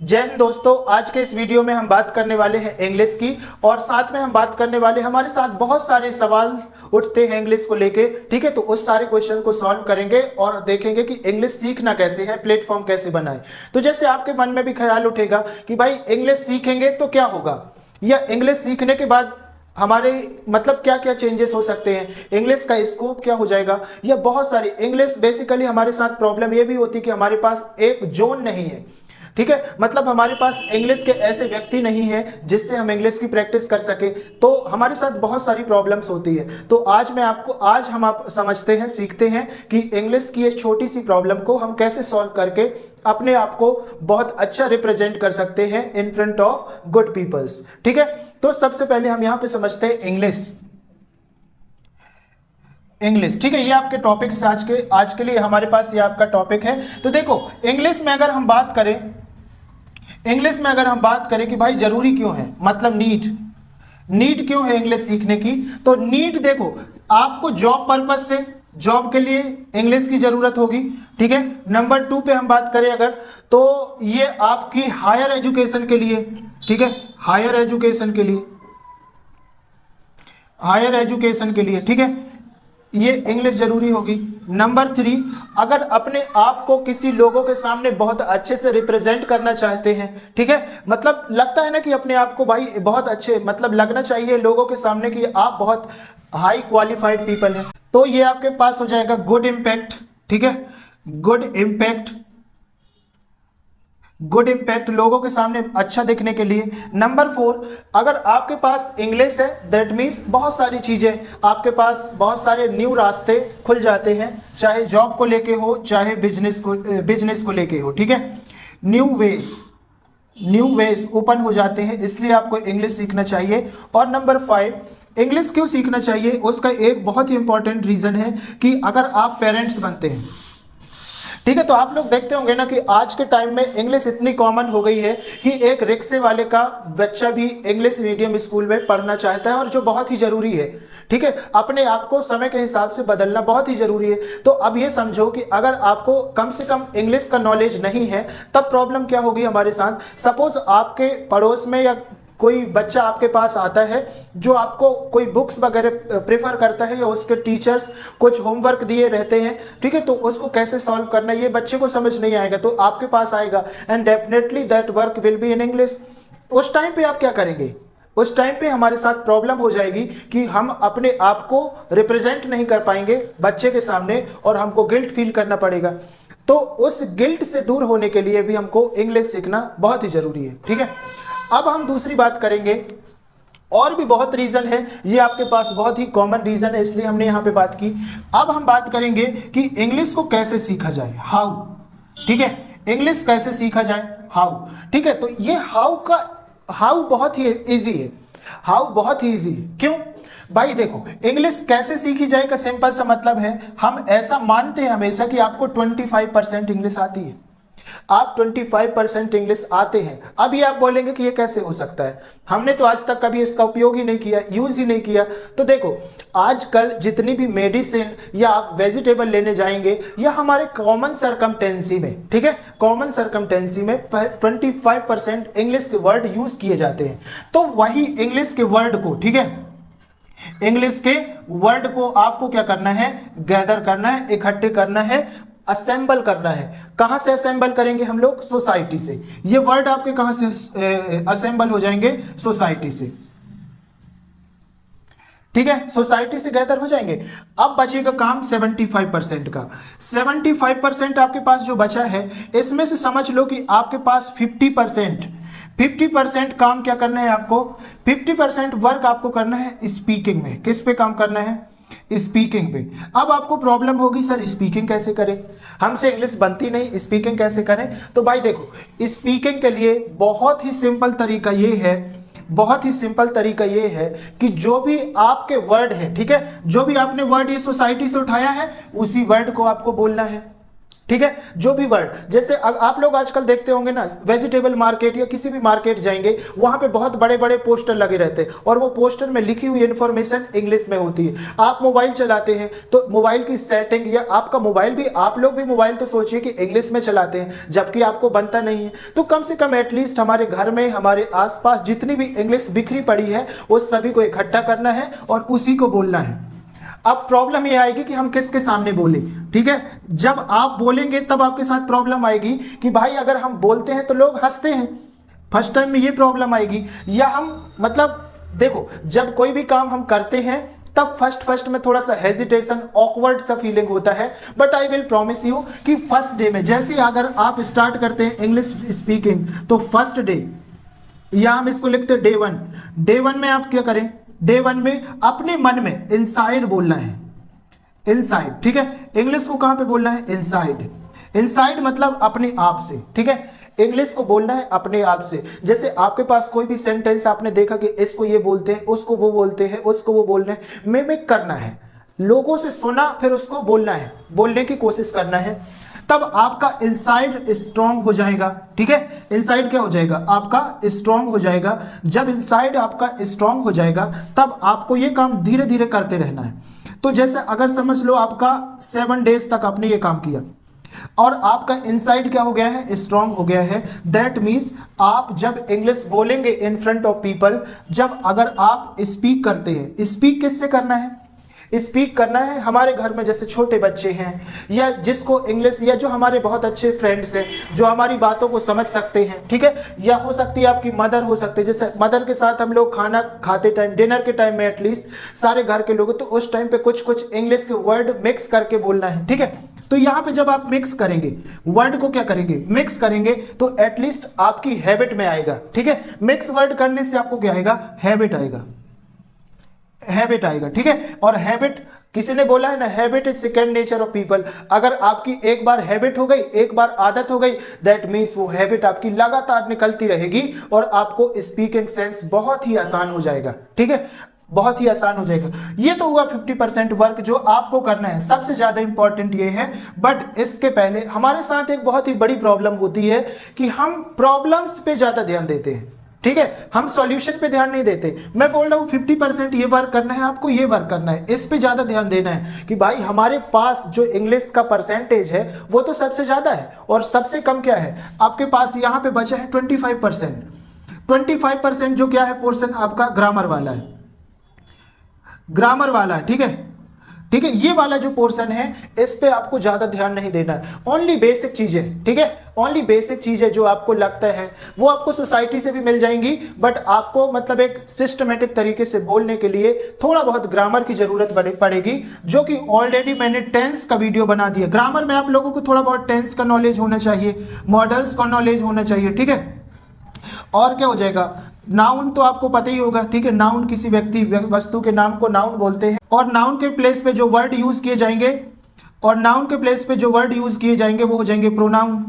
जय हिंद दोस्तों। आज के इस वीडियो में हम बात करने वाले हैं इंग्लिश की और साथ में हम बात करने वाले हमारे साथ बहुत सारे सवाल उठते हैं इंग्लिश को लेके। ठीक है, तो उस सारे क्वेश्चन को सॉल्व करेंगे और देखेंगे कि इंग्लिश सीखना कैसे है, प्लेटफॉर्म कैसे बनाए। तो जैसे आपके मन में भी ख्याल उठेगा कि भाई इंग्लिश सीखेंगे तो क्या होगा, या इंग्लिश सीखने के बाद हमारे मतलब क्या क्या चेंजेस हो सकते हैं, इंग्लिश का स्कोप क्या हो जाएगा, या बहुत सारी इंग्लिश बेसिकली हमारे साथ प्रॉब्लम ये भी होती है कि हमारे पास एक जोन नहीं है। ठीक है, मतलब हमारे पास इंग्लिश के ऐसे व्यक्ति नहीं है जिससे हम इंग्लिश की प्रैक्टिस कर सके, तो हमारे साथ बहुत सारी प्रॉब्लम्स होती है। तो आज हम आप समझते हैं, सीखते हैं कि इंग्लिश की एक छोटी सी प्रॉब्लम को हम कैसे सॉल्व करके अपने आप को बहुत अच्छा रिप्रेजेंट कर सकते हैं in front of good peoples. ठीक है, तो सबसे पहले हम यहां पे समझते हैं इंग्लिश। ठीक है, ये आपके टॉपिक आज के लिए हमारे पास ये आपका टॉपिक है। तो देखो, इंग्लिश में अगर हम बात करें कि भाई जरूरी क्यों है, मतलब नीड क्यों है इंग्लिश सीखने की, तो नीड देखो, आपको जॉब पर्पज से, जॉब के लिए इंग्लिश की जरूरत होगी। ठीक है, नंबर 2 पे हम बात करें अगर, तो ये आपकी हायर एजुकेशन के लिए, ठीक है, हायर एजुकेशन के लिए, ठीक है, ये इंग्लिश जरूरी होगी। नंबर 3, अगर अपने आप को किसी लोगों के सामने बहुत अच्छे से रिप्रेजेंट करना चाहते हैं, ठीक है, मतलब लगता है ना कि अपने आप को भाई बहुत अच्छे, मतलब लगना चाहिए लोगों के सामने कि आप बहुत हाई क्वालिफाइड पीपल हैं, तो ये आपके पास हो जाएगा गुड इम्पैक्ट। ठीक है, गुड इम्पैक्ट लोगों के सामने अच्छा दिखने के लिए। नंबर 4, अगर आपके पास इंग्लिश है दैट मीन्स बहुत सारी चीजें, आपके पास बहुत सारे न्यू रास्ते खुल जाते हैं, चाहे जॉब को लेके हो, चाहे बिजनेस को लेके हो। ठीक है, न्यू वेज ओपन हो जाते हैं, इसलिए आपको इंग्लिश सीखना चाहिए। और नंबर 5, इंग्लिश क्यों सीखना चाहिए, उसका एक बहुत ही इंपॉर्टेंट रीजन है कि अगर आप पेरेंट्स बनते हैं, ठीक है, तो आप लोग देखते होंगे ना कि आज के टाइम में इंग्लिश इतनी कॉमन हो गई है कि एक रिक्शे वाले का बच्चा भी इंग्लिश मीडियम स्कूल में पढ़ना चाहता है, और जो बहुत ही जरूरी है। ठीक है, अपने आप को समय के हिसाब से बदलना बहुत ही जरूरी है। तो अब ये समझो कि अगर आपको कम से कम इंग्लिश का नॉलेज नहीं है, तब प्रॉब्लम क्या होगी हमारे साथ। सपोज आपके पड़ोस में या कोई बच्चा आपके पास आता है जो आपको कोई बुक्स वगैरह प्रेफर करता है, या उसके टीचर्स कुछ होमवर्क दिए रहते हैं, ठीक है, तो उसको कैसे सॉल्व करना है ये बच्चे को समझ नहीं आएगा, तो आपके पास आएगा and definitely that work will be in English. उस टाइम पे आप क्या करेंगे, उस टाइम पे हमारे साथ प्रॉब्लम हो जाएगी कि हम अपने आप को रिप्रेजेंट नहीं कर पाएंगे बच्चे के सामने, और हमको गिल्ट फील करना पड़ेगा। तो उस गिल्ट से दूर होने के लिए भी हमको इंग्लिश सीखना बहुत ही जरूरी है। ठीक है, अब हम दूसरी बात करेंगे, और भी बहुत रीजन है, ये आपके पास बहुत ही कॉमन रीजन है इसलिए हमने यहां पे बात की। अब हम बात करेंगे कि इंग्लिश को कैसे सीखा जाए, हाउ। ठीक है, इंग्लिश कैसे सीखा जाए, हाउ। ठीक है, तो ये हाउ बहुत ही इजी है, क्यों भाई, देखो इंग्लिश कैसे सीखी जाए का सिंपल सा मतलब है, हम ऐसा मानते हैं हमेशा कि आपको 25% इंग्लिश आती है, आप 25% इंग्लिश आते हैं। अब ये आप बोलेंगे कि ये कैसे हो सकता है, हमने तो आज तक कभी इसका उपयोग ही नहीं किया, यूज ही नहीं किया। तो देखो, आजकल जितनी भी मेडिसिन या आप वेजिटेबल लेने जाएंगे, या हमारे कॉमन सरकमटेंसी में, ठीक है, कॉमन सरकमटेंसी में 25% इंग्लिश के वर्ड यूज किए जाते हैं। तो वही इंग्लिश के वर्ड को, ठीक है, इंग्लिश के वर्ड को आपको क्या करना है, गैदर करना है, इकट्ठे करना है, असेंबल करना है। कहां से असेंबल करेंगे हम लोग, सोसाइटी से। ये वर्ड आपके कहां से असेंबल हो जाएंगे, सोसाइटी से। ठीक है, सोसाइटी से गैदर हो जाएंगे। अब बचेगा काम 75% का। 75% आपके पास जो बचा है, इसमें से समझ लो कि आपके पास 50% काम क्या करना है आपको, 50% वर्क आपको करना है स्पीकिंग में। किस पे काम करना है, स्पीकिंग पे। अब आपको प्रॉब्लम होगी, सर स्पीकिंग कैसे करें, हमसे इंग्लिश बनती नहीं, स्पीकिंग कैसे करें। तो भाई देखो, स्पीकिंग के लिए बहुत ही सिंपल तरीका ये है कि जो भी आपके वर्ड है, ठीक है, जो भी आपने वर्ड ये सोसाइटी से उठाया है, उसी वर्ड को आपको बोलना है। ठीक है, जो भी वर्ड, जैसे आप लोग आजकल देखते होंगे ना, वेजिटेबल मार्केट या किसी भी मार्केट जाएंगे, वहां पे बहुत बड़े बड़े पोस्टर लगे रहते हैं और वो पोस्टर में लिखी हुई इंफॉर्मेशन इंग्लिश में होती है। आप मोबाइल चलाते हैं तो मोबाइल की सेटिंग या आपका मोबाइल भी, आप लोग भी मोबाइल तो सोचिए कि इंग्लिश में चलाते हैं, जबकि आपको बनता नहीं है। तो कम से कम एटलीस्ट हमारे घर में, हमारे आसपास जितनी भी इंग्लिश बिखरी पड़ी है वो सभी को इकट्ठा करना है और उसी को बोलना है। अब प्रॉब्लम ये आएगी कि हम किसके सामने बोले, ठीक है। जब आप बोलेंगे तब आपके साथ प्रॉब्लम आएगी कि भाई अगर हम बोलते हैं तो लोग हंसते हैं, फर्स्ट टाइम में ये प्रॉब्लम आएगी। या हम मतलब देखो, जब कोई भी काम हम करते हैं तब फर्स्ट में थोड़ा सा हेजिटेशन, ऑकवर्ड सा फीलिंग होता है, but I will promise you कि फर्स्ट डे में, जैसे अगर आप स्टार्ट करते हैं इंग्लिश स्पीकिंग, तो फर्स्ट डे, या हम इसको लिखते हैं डे वन में आप क्या करें, डे वन में अपने मन में इनसाइड बोलना है, इनसाइड, ठीक है। इंग्लिश को कहां पे बोलना है, इनसाइड। इनसाइड मतलब अपने आप से, ठीक है। इंग्लिश को बोलना है अपने आप से। जैसे आपके पास कोई भी सेंटेंस आपने देखा कि इसको ये बोलते हैं, उसको वो बोलते हैं, उसको वो बोल रहे हैं, मिमिक करना है, लोगों से सुना फिर उसको बोलना है, बोलने की कोशिश करना है, तब आपका इनसाइड स्ट्रांग हो जाएगा, ठीक है। इनसाइड क्या हो जाएगा, आपका स्ट्रांग हो जाएगा। जब इनसाइड आपका स्ट्रांग हो जाएगा तब आपको ये काम धीरे धीरे करते रहना है। तो जैसे अगर समझ लो आपका 7 डेज तक आपने ये काम किया और आपका इनसाइड क्या हो गया है, स्ट्रांग हो गया है, दैट मीन्स आप जब इंग्लिश बोलेंगे इन फ्रंट ऑफ पीपल, जब अगर आप स्पीक करते हैं, स्पीक किससे करना है, स्पीक करना है हमारे घर में जैसे छोटे बच्चे हैं, या जिसको इंग्लिश, या जो हमारे बहुत अच्छे फ्रेंड्स हैं जो हमारी बातों को समझ सकते हैं, ठीक है। या हो सकती है आपकी मदर हो सकती है, जैसे मदर के साथ हम लोग खाना खाते टाइम, डिनर के टाइम में एटलीस्ट सारे घर के लोग, तो उस टाइम पे कुछ कुछ इंग्लिश के वर्ड मिक्स करके बोलना है, ठीक है। तो यहाँ पे जब आप मिक्स करेंगे, वर्ड को क्या करेंगे, मिक्स करेंगे, तो एटलीस्ट आपकी हैबिट में आएगा, ठीक है। मिक्स वर्ड करने से आपको क्या आएगा, हैबिट आएगा, हैबिट आएगा, ठीक है। और हैबिट, किसी ने बोला है ना, habit is second nature of people. अगर आपकी एक बार हैबिट हो गई, एक बार आदत हो गई, दैट मीन्स वो हैबिट आपकी लगातार निकलती रहेगी और आपको स्पीकिंग सेंस बहुत ही आसान हो जाएगा, ठीक है, बहुत ही आसान हो जाएगा। ये तो हुआ 50% वर्क जो आपको करना है, सबसे ज्यादा इंपॉर्टेंट ये है। बट इसके पहले हमारे साथ एक बहुत ही बड़ी प्रॉब्लम होती है कि हम प्रॉब्लम्स पे ज्यादा ध्यान देते हैं, ठीक है, हम सॉल्यूशन पे ध्यान नहीं देते। मैं बोल रहा हूं 50% ये वर्क करना है, आपको ये वर्क करना है, इस पे ज्यादा ध्यान देना है कि भाई हमारे पास जो इंग्लिश का परसेंटेज है वो तो सबसे ज्यादा है और सबसे कम क्या है आपके पास, यहां पे बचा है 25%। 25% जो क्या है पोर्शन आपका ग्रामर वाला है, ग्रामर वाला है, ठीक है, ठीक है। ये वाला जो पोर्शन है इस पे आपको ज्यादा ध्यान नहीं देना है, ओनली बेसिक चीजें, ठीक है, ओनली बेसिक चीजें जो आपको लगता है वो आपको सोसाइटी से भी मिल जाएंगी, बट आपको मतलब एक सिस्टमेटिक तरीके से बोलने के लिए थोड़ा बहुत ग्रामर की जरूरत पड़ेगी, जो कि ऑलरेडी मैंने टेंस का वीडियो बना दिया। ग्रामर में आप लोगों को थोड़ा बहुत टेंस का नॉलेज होना चाहिए, मॉडल्स का नॉलेज होना चाहिए, ठीक है। और क्या हो जाएगा, नाउन तो आपको पता ही होगा, ठीक है, नाउन किसी व्यक्ति वस्तु के नाम को नाउन बोलते हैं, और नाउन के प्लेस पे जो वर्ड यूज किए जाएंगे, और नाउन के प्लेस पे जो वर्ड यूज किए जाएंगे वो हो जाएंगे प्रोनाउन,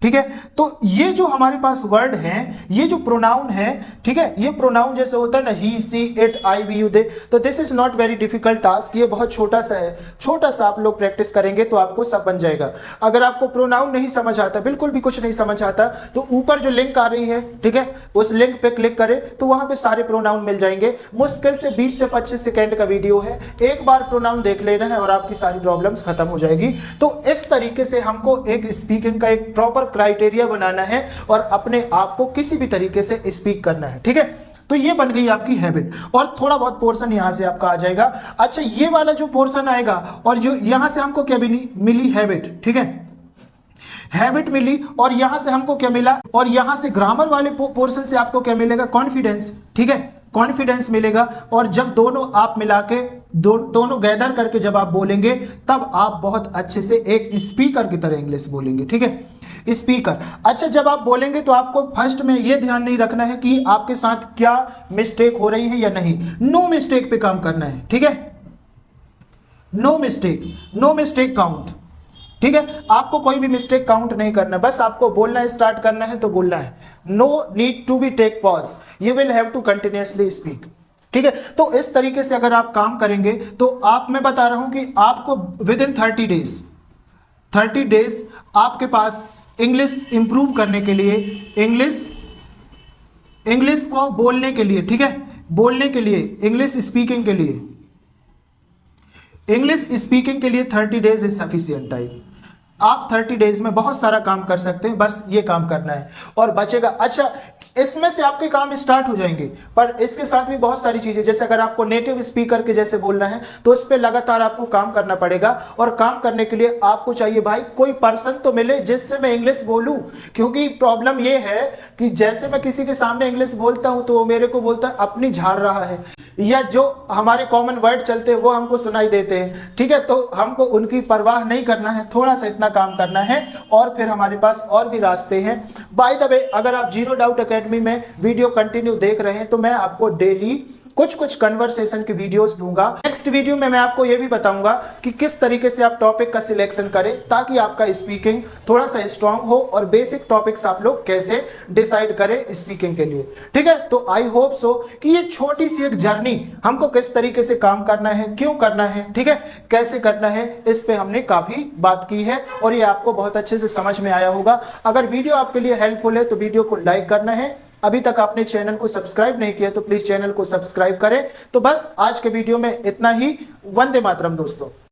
ठीक है। तो ये जो हमारे पास वर्ड हैं, ये जो प्रोनाउन है, ठीक है, ये प्रोनाउन जैसे होता है ना, ही, सी, इट, आई, वी, यू, दे, तो this is not very difficult task, ये बहुत छोटा सा है, छोटा सा आप लोग प्रैक्टिस करेंगे तो आपको सब बन जाएगा। अगर आपको प्रोनाउन नहीं समझ आता, बिल्कुल भी कुछ नहीं समझ आता, तो ऊपर जो लिंक आ रही है, ठीक है, उस लिंक पे क्लिक करें तो वहां पे सारे प्रोनाउन मिल जाएंगे। मुश्किल से 20 से 25 सेकेंड का वीडियो है, एक बार प्रोनाउन देख लेना है और आपकी सारी प्रॉब्लम्स खत्म हो जाएगी। तो इस तरीके से हमको एक स्पीकिंग का एक प्रॉपर क्राइटेरिया बनाना है और अपने आप को किसी भी तरीके से स्पीक करना है, ठीक है। तो ये बन गई आपकी हैबिट, और थोड़ा बहुत पोर्शन यहां से आपका आ जाएगा। अच्छा, ये वाला जो पोर्शन आएगा, और जो यहां से हमको क्या मिली हैबिट, ठीक है, हैबिट मिली, और यहां से हमको क्या मिला, और यहां से ग्रामर वाले पोर्शन से आपको क्या मिलेगा, कॉन्फिडेंस, ठीक है, कॉन्फिडेंस मिलेगा। और जब दोनों आप मिला के दोनों गैदर करके जब आप बोलेंगे तब आप बहुत अच्छे से एक स्पीकर की तरह इंग्लिश बोलेंगे, ठीक है, स्पीकर। अच्छा, जब आप बोलेंगे तो आपको फर्स्ट में यह ध्यान नहीं रखना है कि आपके साथ क्या मिस्टेक हो रही है या नहीं, नो मिस्टेक पे काम करना है, ठीक है, नो मिस्टेक काउंट, ठीक है। आपको कोई भी मिस्टेक काउंट नहीं करना, बस आपको बोलना स्टार्ट करना है तो बोलना है, no need to be take pause, you will have to continuously speak, ठीक है। तो इस तरीके से अगर आप काम करेंगे तो आप, मैं बता रहा हूं कि आपको विद इन 30 डेज 30 डेज आपके पास इंग्लिश इंप्रूव करने के लिए, इंग्लिश को बोलने के लिए, ठीक है, बोलने के लिए, इंग्लिश स्पीकिंग के लिए, इंग्लिश स्पीकिंग के लिए 30 डेज इज सफिशिएंट टाइम। आप 30 डेज में बहुत सारा काम कर सकते हैं, बस ये काम करना है और बचेगा। अच्छा, इसमें से आपके काम स्टार्ट हो जाएंगे, पर इसके साथ भी बहुत सारी चीजें, जैसे अगर आपको नेटिव स्पीकर के जैसे बोलना है तो इस पे लगातार आपको काम करना पड़ेगा। और काम करने के लिए आपको चाहिए भाई कोई पर्सन तो मिले जिससे मैं इंग्लिश बोलूं, क्योंकि प्रॉब्लम ये है कि जैसे मैं किसी के सामने इंग्लिश बोलता हूं तो वो मेरे को बोलता है अपनी झाड़ रहा है, या जो हमारे कॉमन वर्ड चलते हैं वो हमको सुनाई देते हैं, ठीक है। तो हमको उनकी परवाह नहीं करना है, थोड़ा सा इतना काम करना है और फिर हमारे पास और भी रास्ते हैं। बाय द वे, अगर आप जीरो डाउट एकेडमी में वीडियो कंटिन्यू देख रहे हैं तो मैं आपको डेली कुछ कन्वर्सेशन की वीडियोस दूंगा। नेक्स्ट वीडियो में मैं आपको यह भी बताऊंगा कि किस तरीके से आप टॉपिक का सिलेक्शन करें ताकि आपका स्पीकिंग थोड़ा सा स्ट्रांग हो, और बेसिक टॉपिक्स आप लोग कैसे डिसाइड करें स्पीकिंग के लिए, ठीक है। तो आई होप सो कि ये छोटी सी एक जर्नी, हमको किस तरीके से काम करना है, क्यों करना है, ठीक है, कैसे करना है, इस पे हमने काफी बात की है और ये आपको बहुत अच्छे से समझ में आया होगा। अगर वीडियो आपके लिए हेल्पफुल है तो वीडियो को लाइक करना है। अभी तक आपने चैनल को सब्सक्राइब नहीं किया तो प्लीज चैनल को सब्सक्राइब करें। तो बस आज के वीडियो में इतना ही। वंदे मातरम दोस्तों।